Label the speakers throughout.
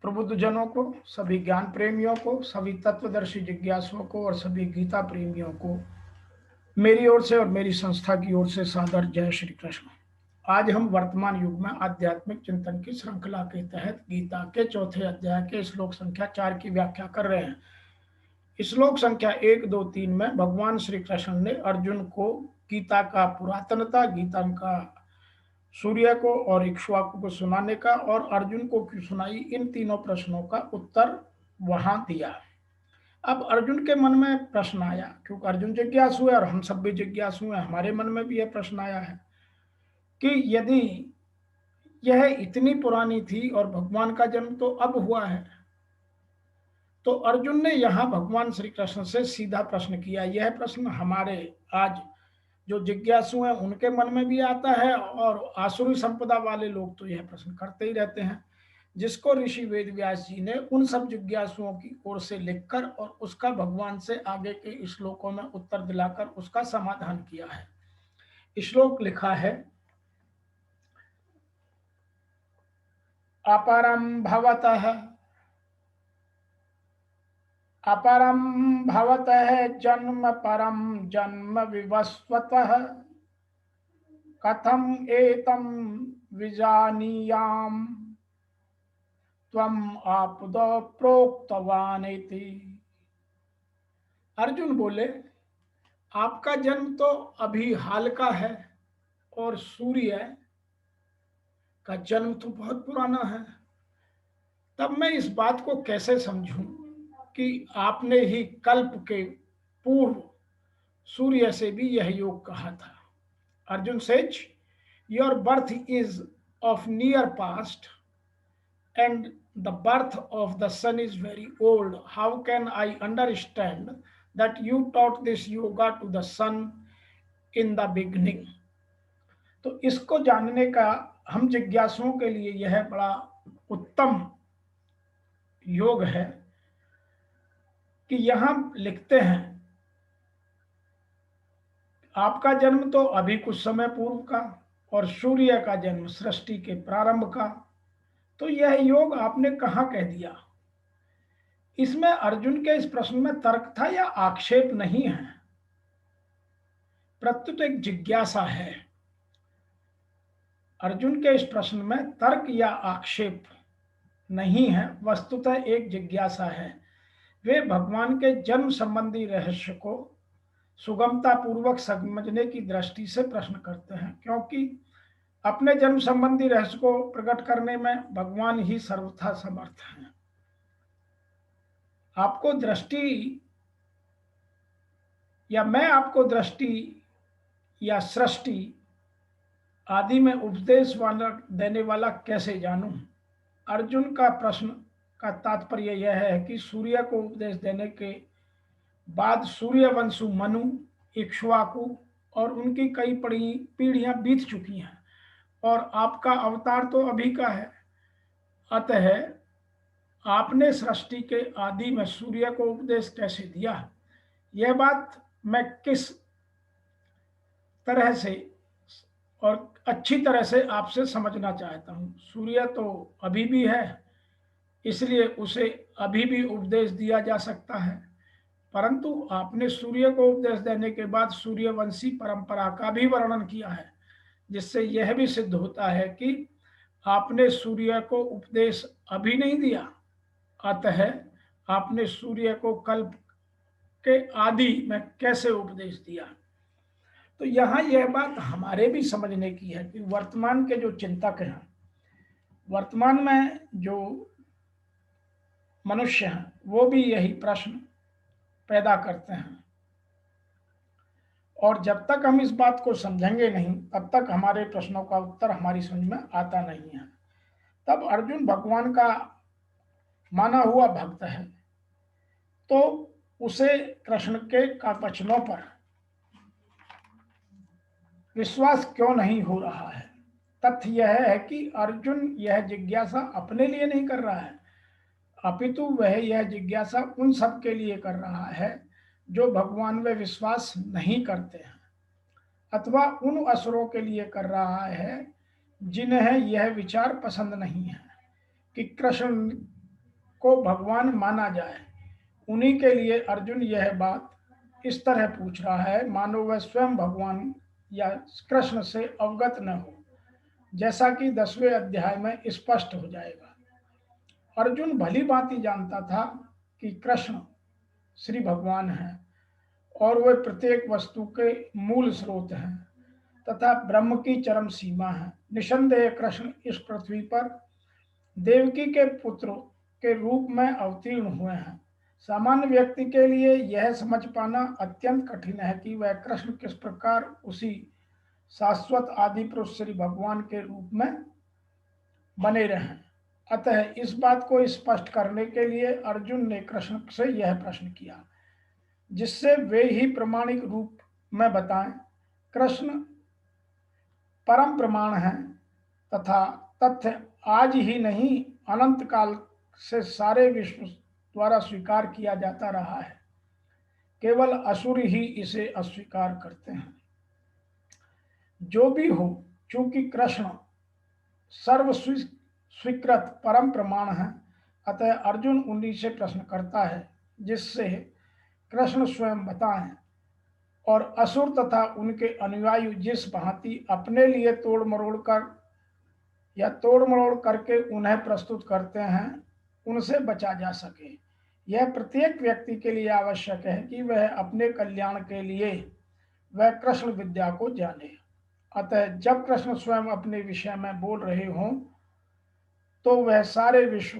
Speaker 1: प्रबुद्ध जनों को, सभी ज्ञान प्रेमियों को, सभी तत्वदर्शी जिज्ञासुओं को और सभी गीता प्रेमियों को मेरी ओर से और मेरी संस्था की ओर से सादर जय श्री कृष्ण। आज हम वर्तमान युग में आध्यात्मिक चिंतन की श्रृंखला के तहत गीता के चौथे अध्याय के श्लोक संख्या 4 की व्याख्या कर रहे हैं। श्लोक संख्या 1, 2, 3 में भगवान श्री कृष्ण ने अर्जुन को गीता का पुरातनता, गीता का सूर्य को और इक्ष्वाकु को सुनाने का और अर्जुन को क्यों सुनाई, इन तीनों प्रश्नों का उत्तर वहां दिया। अब अर्जुन के मन में प्रश्न आया, क्योंकि अर्जुन जिज्ञासु है और हम सब भी जिज्ञासु हैं। हमारे मन में भी यह प्रश्न आया है कि यदि यह इतनी पुरानी थी और भगवान का जन्म तो अब हुआ है, तो अर्जुन ने यहाँ भगवान श्री कृष्ण से सीधा प्रश्न किया। यह प्रश्न हमारे आज जो जिज्ञासु हैं उनके मन में भी आता है और आसुरी संपदा वाले लोग तो यह प्रश्न करते ही रहते हैं, जिसको ऋषि वेदव्यास जी ने उन सब जिज्ञासुओं की ओर से लिखकर और उसका भगवान से आगे के श्लोकों में उत्तर दिलाकर उसका समाधान किया है। श्लोक लिखा है, अपरम भवतः जन्म परम जन्म विवस्वतः कथम एतम विजानीयाम त्वम आपदो प्रोक्तवानेति। अर्जुन बोले, आपका जन्म तो अभी हाल का है और सूर्य का जन्म तो बहुत पुराना है। तब मैं इस बात को कैसे समझूं कि आपने ही कल्प के पूर्व सूर्य से भी यह योग कहा था। Arjun says, your birth is of near past and the birth of the sun is very old. How can I understand that you taught this yoga to the sun in the beginning? तो इसको जानने का हम जिज्ञासुओं के लिए यह बड़ा उत्तम योग है कि यहां लिखते हैं, आपका जन्म तो अभी कुछ समय पूर्व का और सूर्य का जन्म सृष्टि के प्रारंभ का, तो यह योग आपने कहां कह दिया। इसमें अर्जुन के इस प्रश्न में तर्क था या आक्षेप नहीं है, प्रत्युत एक जिज्ञासा है। अर्जुन के इस प्रश्न में तर्क या आक्षेप नहीं है, वस्तुतः एक जिज्ञासा है। वे भगवान के जन्म संबंधी रहस्य को सुगमता पूर्वक समझने की दृष्टि से प्रश्न करते हैं, क्योंकि अपने जन्म संबंधी रहस्य को प्रकट करने में भगवान ही सर्वथा समर्थ हैं। आपको दृष्टि या मैं आपको दृष्टि या सृष्टि आदि में उपदेश वाला देने वाला कैसे जानूं। अर्जुन का प्रश्न का तात्पर्य यह है कि सूर्य को उपदेश देने के बाद सूर्यवंशु मनु, इक्ष्वाकु और उनकी कई पीढ़ियां बीत चुकी हैं और आपका अवतार तो अभी का है। अतः आपने सृष्टि के आदि में सूर्य को उपदेश कैसे दिया, यह बात मैं किस तरह से और अच्छी तरह से आपसे समझना चाहता हूँ। सूर्य तो अभी भी है, इसलिए उसे अभी भी उपदेश दिया जा सकता है, परंतु आपने सूर्य को उपदेश देने के बाद सूर्यवंशी परंपरा का भी वर्णन किया है, जिससे यह भी सिद्ध होता है कि आपने सूर्य को उपदेश अभी नहीं दिया, अतः आपने सूर्य को कल्प के आदि में कैसे उपदेश दिया। तो यहाँ यह बात हमारे भी समझने की है कि वर्तमान के जो चिंतक हैं, वर्तमान में जो मनुष्य हैं, वो भी यही प्रश्न पैदा करते हैं और जब तक हम इस बात को समझेंगे नहीं, तब तक हमारे प्रश्नों का उत्तर हमारी समझ में आता नहीं है। तब अर्जुन भगवान का माना हुआ भक्त है, तो उसे कृष्ण के वचनों पर विश्वास क्यों नहीं हो रहा है। तथ्य यह है कि अर्जुन यह जिज्ञासा अपने लिए नहीं कर रहा है, अपितु वह यह जिज्ञासा उन सब के लिए कर रहा है जो भगवान में विश्वास नहीं करते हैं, अथवा उन असुरों के लिए कर रहा है जिन्हें यह विचार पसंद नहीं है कि कृष्ण को भगवान माना जाए। उन्हीं के लिए अर्जुन यह बात इस तरह पूछ रहा है मानो वह स्वयं भगवान या कृष्ण से अवगत न हो, जैसा कि 10वें अध्याय में स्पष्ट हो जाएगा। अर्जुन भली भांति जानता था कि कृष्ण श्री भगवान हैं और वे प्रत्येक वस्तु के मूल स्रोत हैं तथा ब्रह्म की चरम सीमा है। निसंदेह कृष्ण इस पृथ्वी पर देवकी के पुत्र के रूप में अवतीर्ण हुए हैं। सामान्य व्यक्ति के लिए यह समझ पाना अत्यंत कठिन है कि वह कृष्ण किस प्रकार उसी शाश्वत आदि पुरुष श्री भगवान के रूप में बने रहें। अतः इस बात को स्पष्ट करने के लिए अर्जुन ने कृष्ण से यह प्रश्न किया, जिससे वे ही प्रामाणिक रूप में बताएं। कृष्ण परम प्रमाण है तथा तथ्य आज ही नहीं अनंत काल से सारे विश्व द्वारा स्वीकार किया जाता रहा है। केवल असुर ही इसे अस्वीकार करते हैं। जो भी हो, चूंकि कृष्ण सर्व स्वीकृत परम प्रमाण है, अतः अर्जुन उन्हीं से प्रश्न करता है जिससे कृष्ण स्वयं बताएं। और असुर तथा उनके अनुयायी जिस भांति अपने लिए तोड़ मरोड़ करके उन्हें प्रस्तुत करते हैं, उनसे बचा जा सके। यह प्रत्येक व्यक्ति के लिए आवश्यक है कि वह अपने कल्याण के लिए वह कृष्ण विद्या को जाने। अतः जब कृष्ण स्वयं अपने विषय में बोल रहे हों तो वह सारे विश्व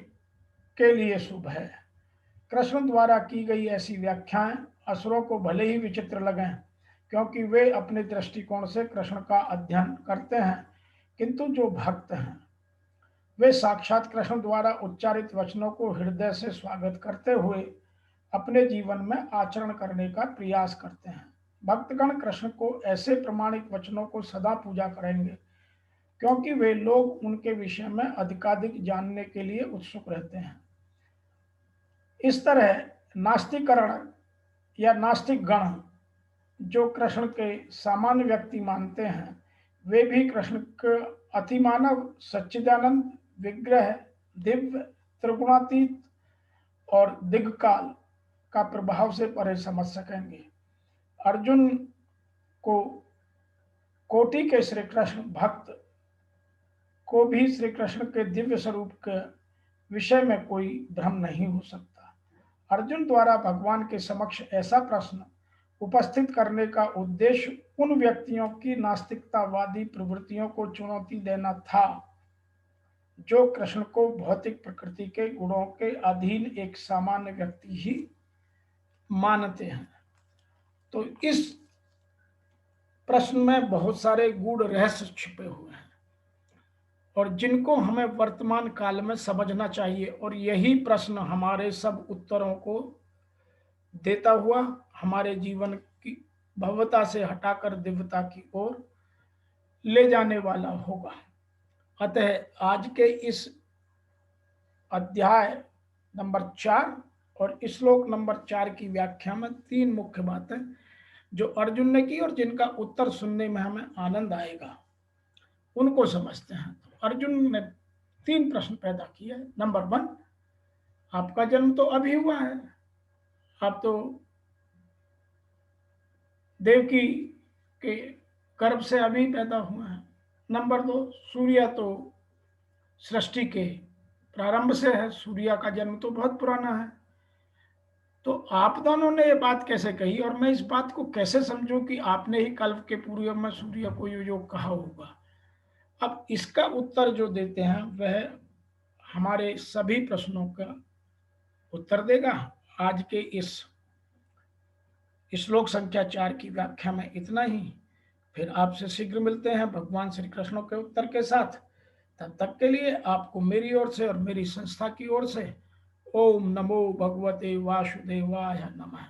Speaker 1: के लिए शुभ है। कृष्ण द्वारा की गई ऐसी व्याख्याएं असुरों को भले ही विचित्र लगें, क्योंकि वे अपने दृष्टिकोण से कृष्ण का अध्ययन करते हैं, किंतु जो भक्त हैं वे साक्षात कृष्ण द्वारा उच्चारित वचनों को हृदय से स्वागत करते हुए अपने जीवन में आचरण करने का प्रयास करते हैं। भक्तगण कृष्ण को ऐसे प्रामाणिक वचनों को सदा पूजा करेंगे, क्योंकि वे लोग उनके विषय में अधिकाधिक जानने के लिए उत्सुक रहते हैं। इस तरह नास्तिकरण या नास्तिक गण जो कृष्ण के सामान्य व्यक्ति मानते हैं, वे भी कृष्ण के अतिमानव सच्चिदानंद विग्रह, दिव्य, त्रिगुणातीत और दिग्काल का प्रभाव से परे समझ सकेंगे। अर्जुन को कोटि के श्री कृष्ण भक्त को भी श्री कृष्ण के दिव्य स्वरूप के विषय में कोई भ्रम नहीं हो सकता। अर्जुन द्वारा भगवान के समक्ष ऐसा प्रश्न उपस्थित करने का उद्देश्य उन व्यक्तियों की नास्तिकतावादी प्रवृत्तियों को चुनौती देना था जो कृष्ण को भौतिक प्रकृति के गुणों के अधीन एक सामान्य व्यक्ति ही मानते हैं। तो इस प्रश्न में बहुत सारे गूढ़ रहस्य छिपे हुए हैं और जिनको हमें वर्तमान काल में समझना चाहिए, और यही प्रश्न हमारे सब उत्तरों को देता हुआ हमारे जीवन की भव्यता से हटाकर दिव्यता की ओर ले जाने वाला होगा। अतः आज के इस अध्याय नंबर 4 और श्लोक नंबर 4 की व्याख्या में 3 मुख्य बातें जो अर्जुन ने की और जिनका उत्तर सुनने में हमें आनंद आएगा, उनको समझते हैं। तो अर्जुन ने 3 प्रश्न पैदा किए। नंबर 1, आपका जन्म तो अभी हुआ है, आप तो देवकी के गर्भ से अभी पैदा हुए हैं। नंबर 2, सूर्य तो सृष्टि के प्रारंभ से है, सूर्य का जन्म तो बहुत पुराना है। तो आप दोनों ने ये बात कैसे कही और मैं इस बात को कैसे समझूं कि आपने ही कल्प के पूर्व में सूर्य को यो योग कहा होगा। अब इसका उत्तर जो देते हैं वह हमारे सभी प्रश्नों का उत्तर देगा। आज के इस श्लोक संख्या 4 की व्याख्या में इतना ही। फिर आपसे शीघ्र मिलते हैं भगवान श्री कृष्ण के उत्तर के साथ। तब तक के लिए आपको मेरी ओर से और मेरी संस्था की ओर से ओम नमो भगवते वासुदेवाय नमः।